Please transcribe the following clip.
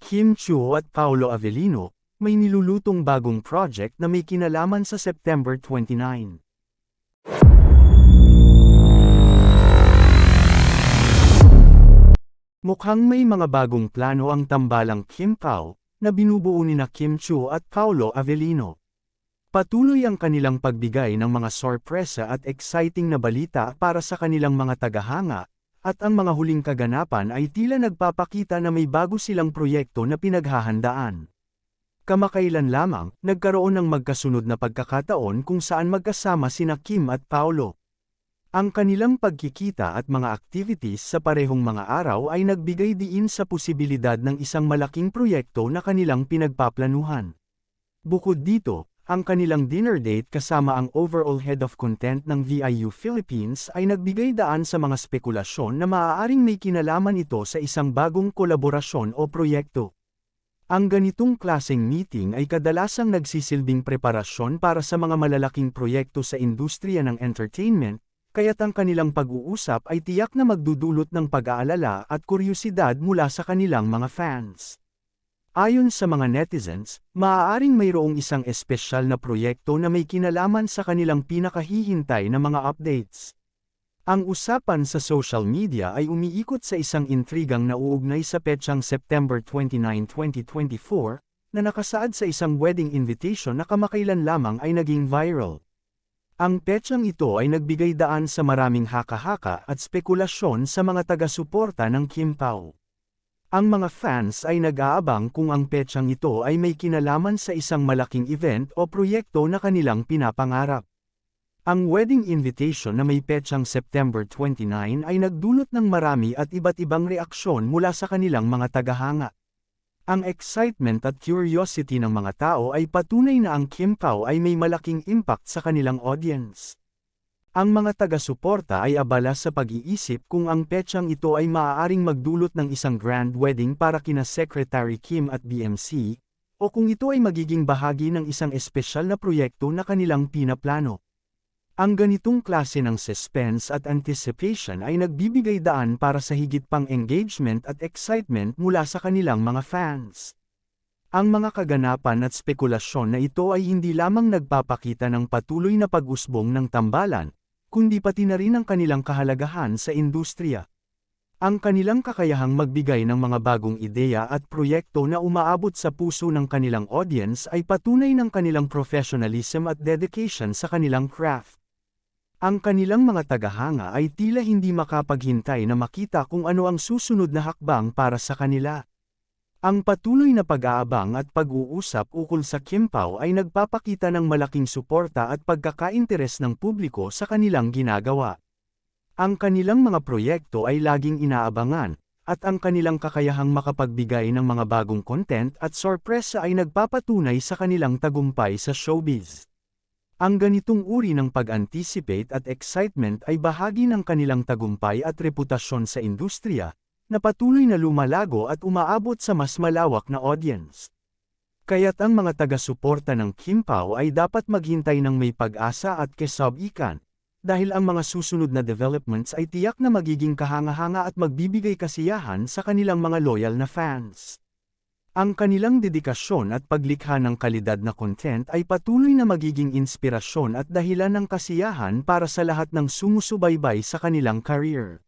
Kim Chiu at Paolo Avellino, may nilulutong bagong project na may kinalaman sa September 29. Mukhang may mga bagong plano ang tambalang Kim Pao, na binubuo nina Kim Chiu at Paolo Avellino. Patuloy ang kanilang pagbigay ng mga sorpresa at exciting na balita para sa kanilang mga tagahanga, at ang mga huling kaganapan ay tila nagpapakita na may bago silang proyekto na pinaghahandaan. Kamakailan lamang, nagkaroon ng magkasunod na pagkakataon kung saan magkasama sina Kim at Paolo. Ang kanilang pagkikita at mga activities sa parehong mga araw ay nagbigay diin sa posibilidad ng isang malaking proyekto na kanilang pinagpaplanuhan. Bukod dito, ang kanilang dinner date kasama ang overall head of content ng VIU Philippines ay nagbigay daan sa mga spekulasyon na maaaring may kinalaman ito sa isang bagong kolaborasyon o proyekto. Ang ganitong klaseng meeting ay kadalasang nagsisilbing preparasyon para sa mga malalaking proyekto sa industriya ng entertainment, kaya't ang kanilang pag-uusap ay tiyak na magdudulot ng pag-aalala at kuryosidad mula sa kanilang mga fans. Ayon sa mga netizens, maaaring mayroong isang espesyal na proyekto na may kinalaman sa kanilang pinakahihintay na mga updates. Ang usapan sa social media ay umiikot sa isang intrigang nauugnay sa petsang September 29, 2024, na nakasaad sa isang wedding invitation na kamakailan lamang ay naging viral. Ang petsang ito ay nagbigay daan sa maraming haka-haka at spekulasyon sa mga taga-suporta ng Kim Pao. Ang mga fans ay nag-aabang kung ang petsang ito ay may kinalaman sa isang malaking event o proyekto na kanilang pinapangarap. Ang wedding invitation na may petsang September 29 ay nagdulot ng marami at iba't ibang reaksyon mula sa kanilang mga tagahanga. Ang excitement at curiosity ng mga tao ay patunay na ang Kim Pao ay may malaking impact sa kanilang audience. Ang mga taga-suporta ay abala sa pag-iisip kung ang petsang ito ay maaaring magdulot ng isang grand wedding para kina Secretary Kim at BMC, o kung ito ay magiging bahagi ng isang espesyal na proyekto na kanilang pinaplano. Ang ganitong klase ng suspense at anticipation ay nagbibigay daan para sa higit pang engagement at excitement mula sa kanilang mga fans. Ang mga kaganapan at spekulasyon na ito ay hindi lamang nagpapakita ng patuloy na pag-usbong ng tambalan, kundi pati na rin ang kanilang kahalagahan sa industriya. Ang kanilang kakayahang magbigay ng mga bagong ideya at proyekto na umaabot sa puso ng kanilang audience ay patunay ng kanilang professionalism at dedication sa kanilang craft. Ang kanilang mga tagahanga ay tila hindi makapaghintay na makita kung ano ang susunod na hakbang para sa kanila. Ang patuloy na pag-aabang at pag-uusap ukol sa Kim Pao ay nagpapakita ng malaking suporta at pagkakainteres ng publiko sa kanilang ginagawa. Ang kanilang mga proyekto ay laging inaabangan, at ang kanilang kakayahang makapagbigay ng mga bagong content at sorpresa ay nagpapatunay sa kanilang tagumpay sa showbiz. Ang ganitong uri ng pag-anticipate at excitement ay bahagi ng kanilang tagumpay at reputasyon sa industriya, na patuloy na lumalago at umaabot sa mas malawak na audience. Kaya't ang mga taga-suporta ng Kim Pao ay dapat maghintay ng may pag-asa at kesab-ikan, dahil ang mga susunod na developments ay tiyak na magiging kahanga-hanga at magbibigay kasiyahan sa kanilang mga loyal na fans. Ang kanilang dedikasyon at paglikha ng kalidad na content ay patuloy na magiging inspirasyon at dahilan ng kasiyahan para sa lahat ng sumusubaybay sa kanilang career.